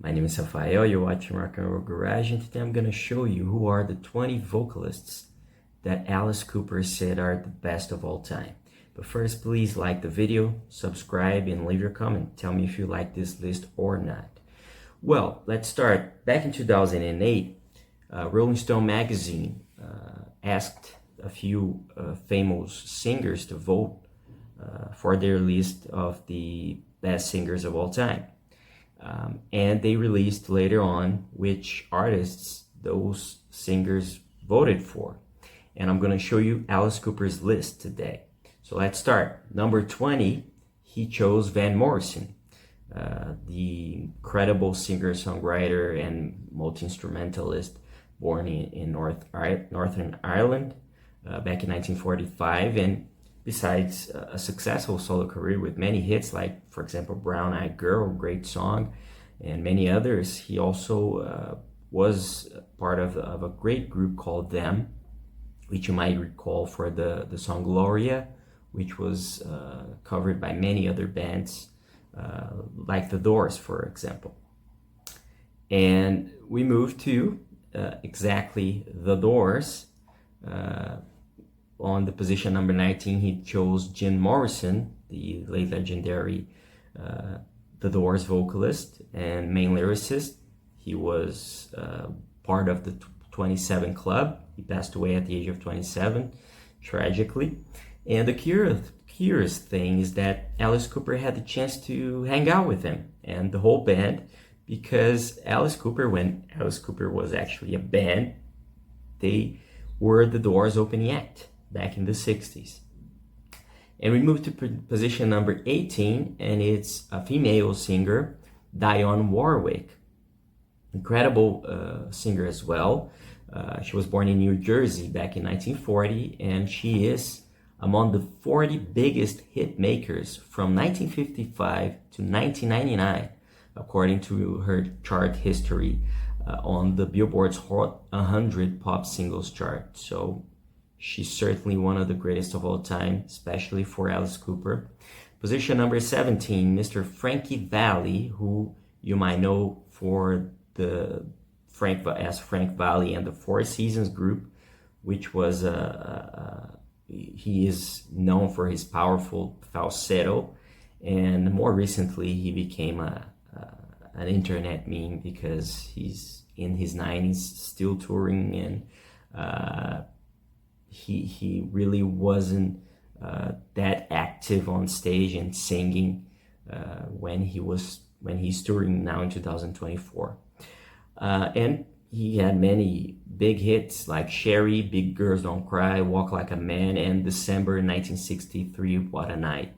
My name is Rafael, you're watching Rock and Roll Garage, and today I'm going to show you who are the 20 vocalists that Alice Cooper said are the best of all time. But first, please like the video, subscribe, and leave your comment. Tell me if you like this list or not. Well, let's start. Back in 2008, Rolling Stone magazine asked a few famous singers to vote for their list of the best singers of all time. And they released later on which artists those singers voted for. And I'm going to show you Alice Cooper's list today. So let's start. Number 20, he chose Van Morrison, the incredible singer-songwriter and multi-instrumentalist born in Northern Ireland back in 1945. And besides a successful solo career with many hits like, for example, Brown Eyed Girl, great song, and many others, he also was part of a great group called Them, which you might recall for the song Gloria, which was covered by many other bands, like The Doors, for example. And we moved to exactly The Doors. On the position number 19, he chose Jim Morrison, the late legendary The Doors vocalist and main lyricist. He was part of the 27 Club. He passed away at the age of 27, tragically. And the curious thing is that Alice Cooper had the chance to hang out with him and the whole band, because Alice Cooper, when Alice Cooper was actually a band, they were The Doors opening act back in the 60s. And we move to position number 18, and it's a female singer, Dion Warwick. Incredible singer as well. She was born in New Jersey back in 1940, and she is among the 40 biggest hit makers from 1955 to 1999, according to her chart history on the Billboard's Hot 100 Pop Singles chart. So she's certainly one of the greatest of all time, especially for Alice Cooper. Position number 17, Mr. Frankie Valli, who you might know for the Frank Valli and the Four Seasons group, which was he is known for his powerful falsetto, and more recently he became an internet meme because he's in his 90s still touring, and he really wasn't that active on stage and singing when he's touring now in 2024. And he had many big hits like Sherry, Big Girls Don't Cry, Walk Like a Man, and December 1963, What a Night.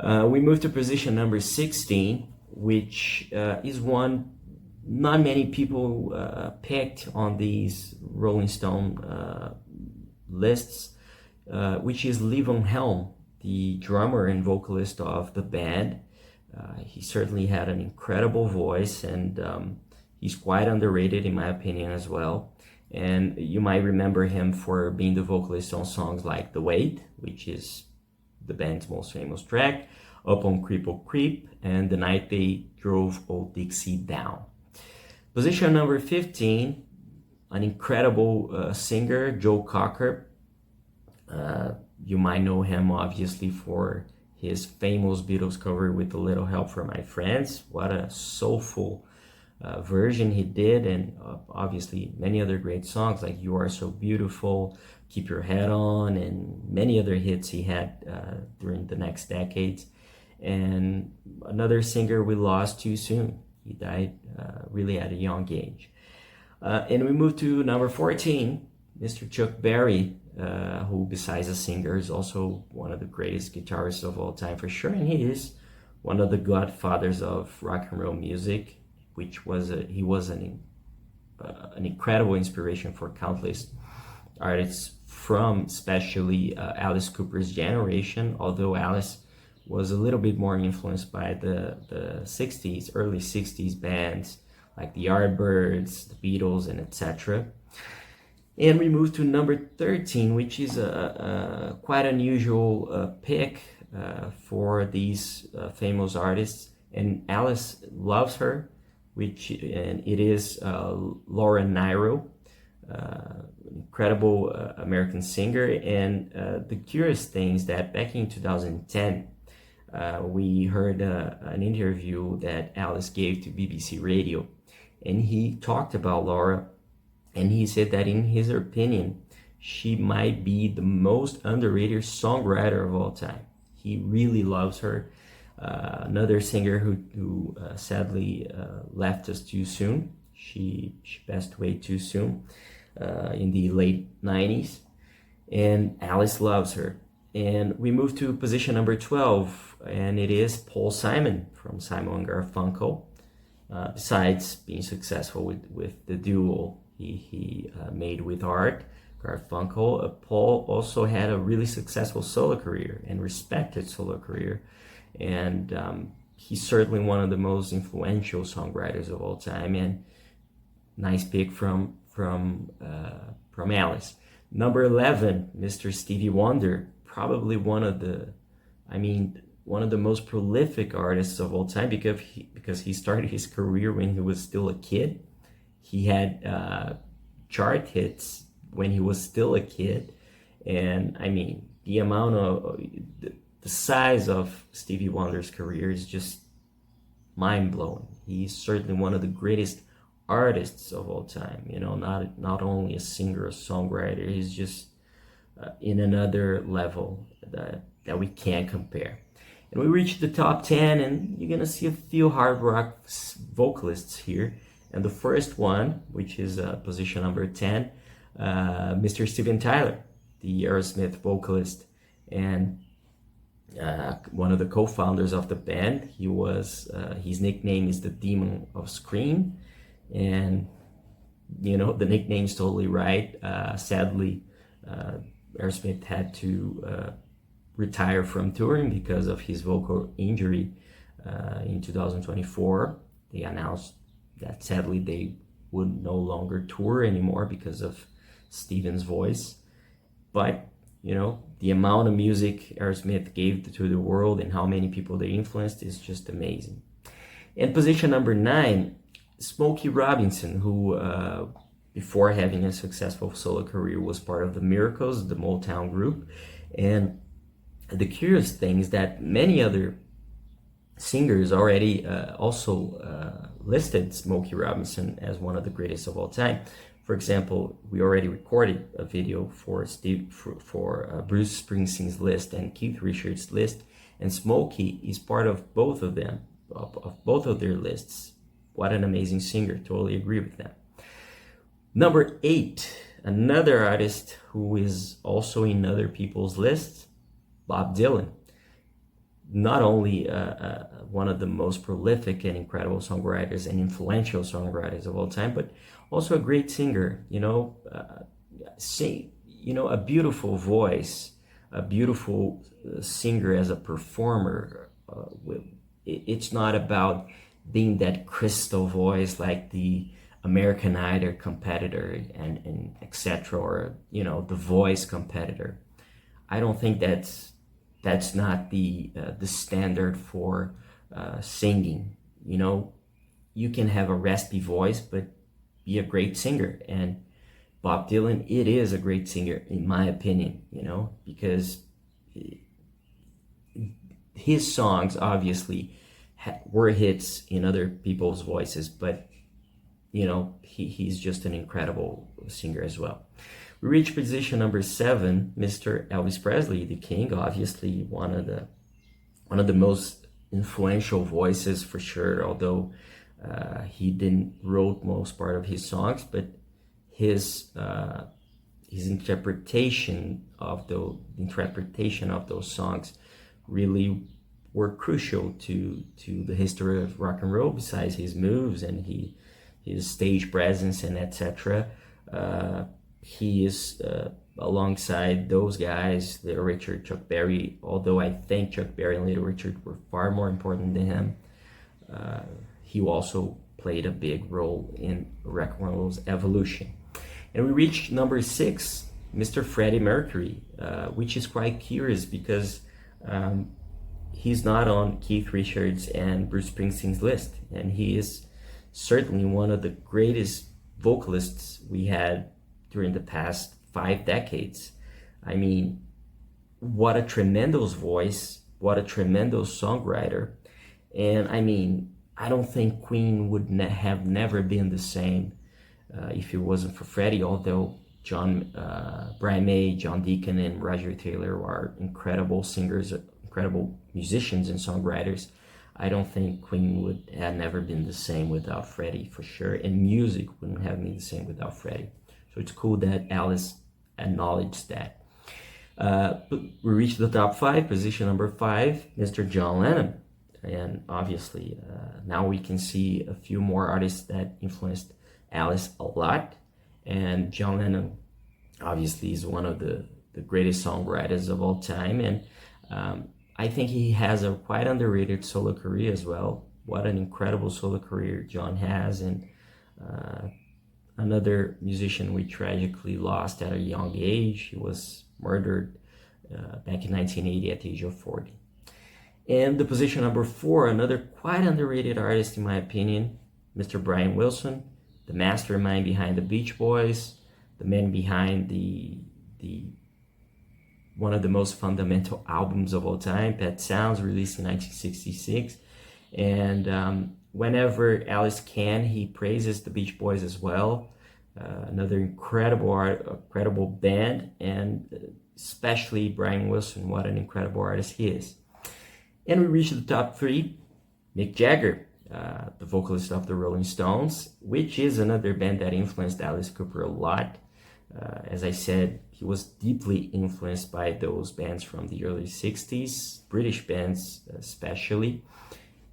We move to position number 16, which is one not many people picked on these Rolling Stone lists, which is Levon Helm, the drummer and vocalist of the band. He certainly had an incredible voice, and he's quite underrated in my opinion as well. And you might remember him for being the vocalist on songs like The Wait, which is the band's most famous track, Up on Cripple Creep, and The Night They Drove Old Dixie Down. Position number 15, an incredible singer, Joe Cocker. You might know him obviously for his famous Beatles cover with A Little Help from My Friends. What a soulful version he did, and obviously many other great songs like You Are So Beautiful, Keep Your Head On, and many other hits he had during the next decades. And another singer we lost too soon. He died really at a young age. And we move to number 14, Mr. Chuck Berry, who besides a singer is also one of the greatest guitarists of all time for sure, and he is one of the godfathers of rock and roll music, which was he was an incredible inspiration for countless artists from especially Alice Cooper's generation, although Alice was a little bit more influenced by the 60s, early 60s bands like the Yardbirds, the Beatles, and etc. And we move to number 13, which is a quite unusual pick for these famous artists. And Alice loves her, and it is Laura Nyro, incredible American singer. And the curious thing is that back in 2010, we heard an interview that Alice gave to BBC Radio, and he talked about Laura, and he said that in his opinion, she might be the most underrated songwriter of all time. He really loves her. Another singer who sadly left us too soon. She passed away too soon in the late 90s, and Alice loves her. And we move to position number 12, and it is Paul Simon from Simon & Garfunkel. Besides being successful with the duo he made with Art Garfunkel, Paul also had a really successful solo career and respected solo career. And he's certainly one of the most influential songwriters of all time, and nice pick from Alice. Number 11, Mr. Stevie Wonder, probably one of the most prolific artists of all time, because he started his career when he was still a kid. He had chart hits when he was still a kid, and the amount of the size of Stevie Wonder's career is just mind-blowing. He's certainly one of the greatest artists of all time. Not only a singer, a songwriter. He's just in another level that we can't compare. And we reached the top 10, and you're gonna see a few hard rock vocalists here. And the first one, which is position number 10, Mr. Steven Tyler, the Aerosmith vocalist, and one of the co-founders of the band. He was his nickname is the Demon of Scream, and the nickname is totally right. Sadly, Aerosmith had to retire from touring because of his vocal injury in 2024. They announced that sadly they would no longer tour anymore because of Steven's voice. But the amount of music Aerosmith gave to the world and how many people they influenced is just amazing. In position number 9, Smokey Robinson, who before having a successful solo career was part of the Miracles, the Motown group. And the curious thing is that many other singers already also listed Smokey Robinson as one of the greatest of all time. For example, we already recorded a video for Bruce Springsteen's list and Keith Richards' list, and Smokey is part of both of them, of both of their lists. What an amazing singer! Totally agree with them. Number 8, another artist who is also in other people's lists, Bob Dylan. Not only one of the most prolific and incredible songwriters and influential songwriters of all time, but also a great singer. A beautiful voice, a beautiful singer as a performer. It's not about being that crystal voice like the American Idol competitor and etc., or the Voice competitor. I don't think that's not the standard for singing. You can have a raspy voice but be a great singer, and Bob Dylan, it is a great singer in my opinion, because his songs obviously were hits in other people's voices, but he's just an incredible singer as well. We reach position number 7, Mr. Elvis Presley, the King. Obviously, one of the most influential voices for sure. Although he didn't wrote most part of his songs, but his interpretation of those songs really were crucial to the history of rock and roll. Besides his moves and his stage presence and etc. He is alongside those guys, Little Richard, Chuck Berry, although I think Chuck Berry and Little Richard were far more important than him. He also played a big role in rock and roll's evolution. And we reached number 6, Mr. Freddy Mercury, which is quite curious because he's not on Keith Richards and Bruce Springsteen's list, and he is certainly one of the greatest vocalists we had during the past 5 decades. I mean, what a tremendous voice, what a tremendous songwriter. And I mean, I don't think Queen would have never been the same if it wasn't for Freddie, although Brian May, John Deacon, and Roger Taylor are incredible singers, incredible musicians and songwriters. I don't think Queen would have never been the same without Freddie, for sure, and music wouldn't have been the same without Freddie. So it's cool that Alice acknowledged that. We reached the top 5, position number 5, Mr. John Lennon. And obviously, now we can see a few more artists that influenced Alice a lot. And John Lennon, obviously, is one of the greatest songwriters of all time. And I think he has a quite underrated solo career as well. What an incredible solo career John has. And another musician we tragically lost at a young age. He was murdered back in 1980 at the age of 40. And the position number 4, another quite underrated artist in my opinion, Mr. Brian Wilson, the mastermind behind the Beach Boys, the man behind the one of the most fundamental albums of all time, Pet Sounds, released in 1966. And whenever Alice can, he praises the Beach Boys as well. Another incredible band, and especially Brian Wilson, what an incredible artist he is. And we reached the top 3, Mick Jagger, the vocalist of the Rolling Stones, which is another band that influenced Alice Cooper a lot. As I said, he was deeply influenced by those bands from the early 60s, British bands especially.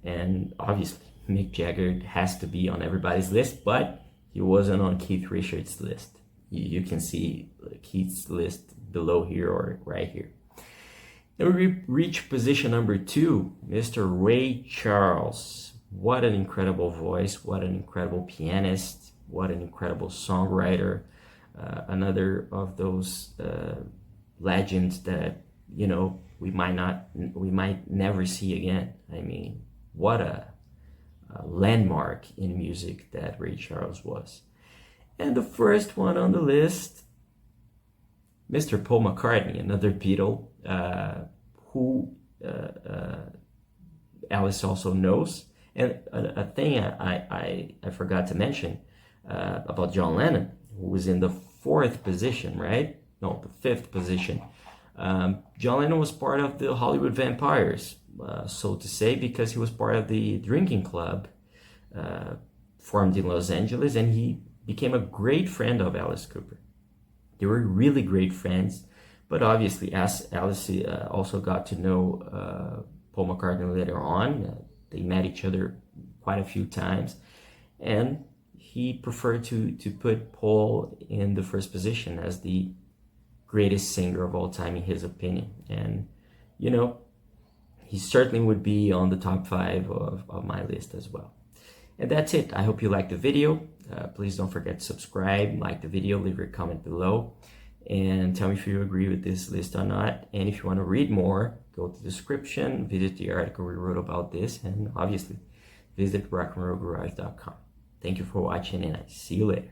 And obviously, Mick Jagger has to be on everybody's list, but he wasn't on Keith Richards' list. You can see Keith's list below here or right here. Then we reach position number 2, Mr. Ray Charles. What an incredible voice, what an incredible pianist, what an incredible songwriter. Another of those legends that, you know, we might never see again. I mean, what a landmark in music that Ray Charles was. And the first one on the list, Mr. Paul McCartney, another Beatle, who Alice also knows. And a thing I forgot to mention about John Lennon, who was in the 4th position, right? No, the 5th position. John Lennon was part of the Hollywood Vampires, so to say, because he was part of the drinking club formed in Los Angeles, and he became a great friend of Alice Cooper. They were really great friends, but obviously as Alice also got to know Paul McCartney later on. They met each other quite a few times, and he preferred to put Paul in the 1st position as the greatest singer of all time in his opinion. And, you know, he certainly would be on the top 5 of my list as well. And that's it. I hope you liked the video. Please don't forget to subscribe, like the video, leave your comment below, and tell me if you agree with this list or not. And if you want to read more, go to the description, visit the article we wrote about this, and obviously visit rockandrollgarage.com. Thank you for watching, and I see you later.